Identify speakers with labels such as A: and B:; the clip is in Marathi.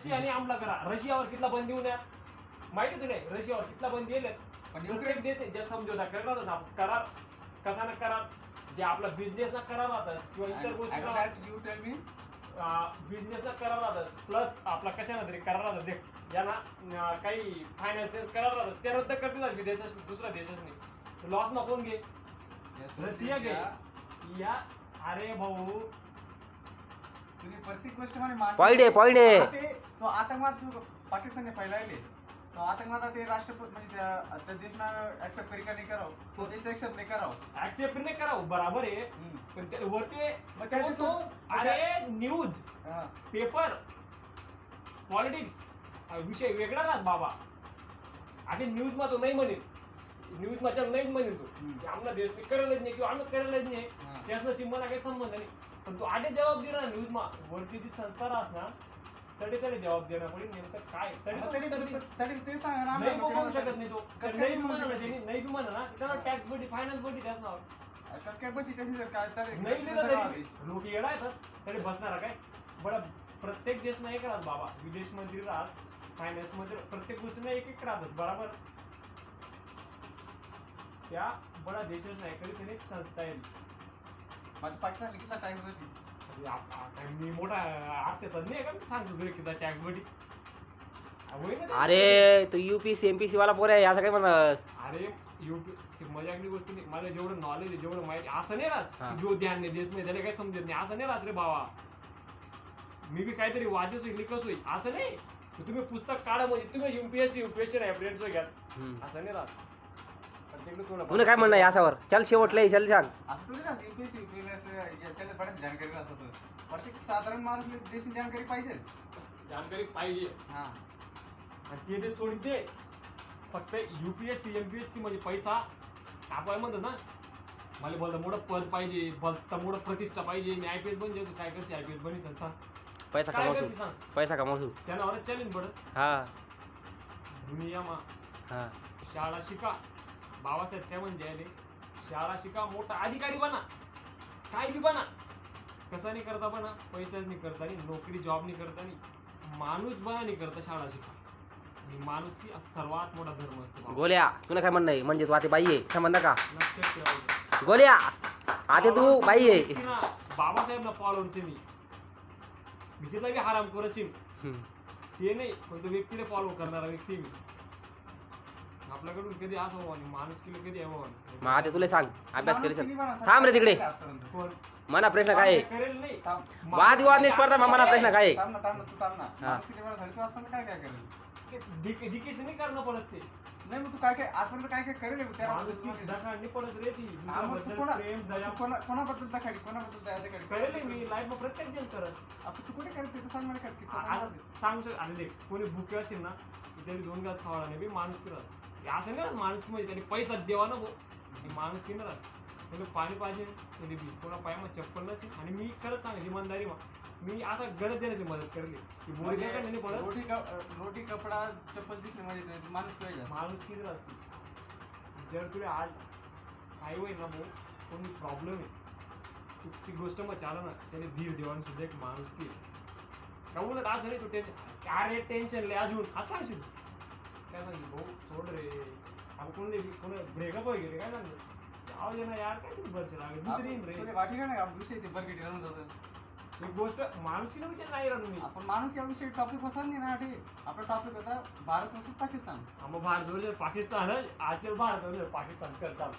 A: रशियाने हमला करा, रशियावर कितला बंदी होण्या माहिती तुला, रशियावर कितला बंदी येईल. प्रत्येक देश जे समझोता करणार ना करार, कसा ना करार, जे आपला बिझनेस ना करार राहतात किंवा इतर गोष्टी बिझनेस ना करार राहतात, प्लस आपला कशा ना तरी करार राहतात. देख यांना काही फायनान्स करार राहतात ते रद्द करतात विदेशात, दुसऱ्या देशाने लॉस ना कोण घे, रशिया घे या. अरे भाऊ
B: तुम्ही प्रत्येक गोष्ट मध्ये
C: पॉइंट आहे
B: तो आतंकवाद जो पाकिस्तानने फैलावले, तो आतंकवाद ते राष्ट्रपती म्हणजे त्या देशना ऍक्सेप्ट करी का नाही करावं, तो देश ऍक्सेप्ट नाही करावं,
A: ऍक्सेप्ट नाही करावं बराबर आहे. पण त्या वरती
B: मग त्या
A: अरे न्यूज पेपर पॉलिटिक्स विषय वेगळा राहत बाबा. आधी न्यूज मा तो नाही म्हणेल, न्यूज माझ्या नाही म्हणेल तो की आमला देश करायलाच नाही किंवा आम्ही करायलाच नाही, त्याच मला काही संबंध नाही. पण तो आधी जबाब दे ना न्यूज मा, वरती जी संस्था असणार तरी तरी जबाब देणं पडेल नेमकं काय.
B: तरी ते सांगा ना,
A: नाही बोलू शकत नाही तो, नाही म्हणा ना त्यांनी, नाही म्हणा ना त्याला टॅक्स बडी फायनान्स बडी त्याच नाव
B: कसं काय बशी त्याची जर काय तर
A: नाही लिहिलं तरी लोक येडा येतच तरी बसणार काय. बडा प्रत्येक देश नाही करत बाबा, विदेश मंत्री राहत, फायनान्स मंत्री, प्रत्येक गोष्टीला एक एक राहतच बरोबर. त्या बडा देशात नाही कधीच एक संस्था आहे.
B: माझ्या पाकिस्तान किती टॅक्स बशी,
A: मी मोठा आर्थिक नाही का सांगतो तुला किती टॅक्स बडी.
C: अरे तू यूपीसी एमपीसी वाला पोर आहे असं काय म्हणत.
A: अरे ती मजाकली गोष्ट नाही, मला जेवढं नॉलेज आहे जेवढं माहिती असं नाही राहत जो ध्यान नाही देत नाही त्याला काही समजत नाही असं नाही राहत रे बाबा. मी बी काहीतरी वाचत होईल लिखत होईल असं नाही, तुम्ही पुस्तक काढा म्हणजे तुम्ही युपीएससी रेफरन्स घ्या असं नाही राहत.
C: तुला काय म्हणणं याच्यावर, चल शेवटला चल सांग.
B: असं थोडी ना यूपीएससी त्याला बऱ्याच जानकारी असं प्रत्येक साधारण माणूस देशाची जानकारी पाहिजेच,
A: जानकारी पाहिजे.
B: हा
A: आणि ते सोडते फक्त युपीएससी एमपीएससी म्हणजे पैसा टाकाय म्हणतात ना, मला बोलता मोठं पद पाहिजे, बोलता मोठं प्रतिष्ठा पाहिजे, मी आयपीएस बन जायचो. काय करशील आयपीएस बनी सांग,
C: पैसा कमावू, पैसा कमावू
A: त्यांना औरत चॅलेंज पडत.
C: हा
A: दुनिया मा
C: हा
A: शाळा शिका, बाबासाहेब काय म्हणजे शाळा शिका, मोठा अधिकारी बना, काय बी बना, कसा नाही करता बना, पैसाच नाही करता नाही, नोकरी जॉब नाही करता नाही, माणूस बना नाही करता, शाळा शिका. आणि माणूस की सर्वात मोठा धर्म असतो.
C: गोल्या तुला काय म्हणणं आहे, म्हणजे तू आता बाई आहे संबंध का
A: लक्षात ठेवायचं.
C: गोल्या आता तू बाई आहे.
A: बाबासाहेब ना फॉलोअर्स मी तिथला बी हराम करशील ते नाही, पण तो व्यक्तीला फॉलो करणारा व्यक्ती मी. आपल्याकडून कधी असं व्हावं आणि माणूस केलं कधी यावं.
C: मग आता तुला सांग अभ्यास करी थांब रे तिकडे. मना प्रश्न काय
A: करेल नाही,
C: वादविवाद नाही स्पर्धा, मना प्रश्न काय
B: तू काय काय करेल,
A: दिकीच नाही करणं पडत ते.
B: नाही मग तू काय काय आजपर्यंत काय काय करेल
A: दखाडणी पडत रे ती. प्रेम दया
B: कोणाबद्दल दखाडी, कोणाबद्दल दया दखाडी
A: करेल मी लाईफ मध्ये प्रत्येक जण करत.
B: आपण तू कुठे करते ते सांग मला किस्सा
A: सांगू शकत. आणि देख कोणी भुके असेल ना त्याने 2 घास खावा नाही माणूस किरास असं नाही. माणूस म्हणजे त्याने पैसा देवा ना माणूस की रास, त्याला पाणी पाहिजे त्याने बी, कोणा पायामा चप्पल नसेल. आणि मी खरंच सांगायची इमानदारी मा मी असा गरज देण्याची मदत करली की
B: रोटी कपडा चप्पल दिसले म्हणजे माणूस पाहिजे,
A: माणूस किती असते. जर तुला आज काय होईल ना भाऊ कोणी प्रॉब्लेम आहे तू ती गोष्ट मग चाला ना त्याने धीर देवान सुद्धा एक माणूस की का उलट असं नाही. तू टेन्शन अरे टेन्शन ले अजून असं सांगशील काय सांगशील भाऊ सोड रे, आपण कोणी ब्रेकअप वगैरे काय सांगतो आवाज ना यार काय किती वर्ष लागेल दुसरी रे
B: वाटी का नाही विषय ते बरगेटी राहून जातं.
A: एक गोष्ट माणूस किती विषय नाही राहतो मी.
B: आपण माणूस या विषयी टॉपिक होता नाही ना, आपला टॉपिक होता भारत वर्सेस पाकिस्तान.
A: मग भारत वर्सेस पाकिस्तान, आजच्या भारत वर्सेस पाकिस्तान कर चालतो.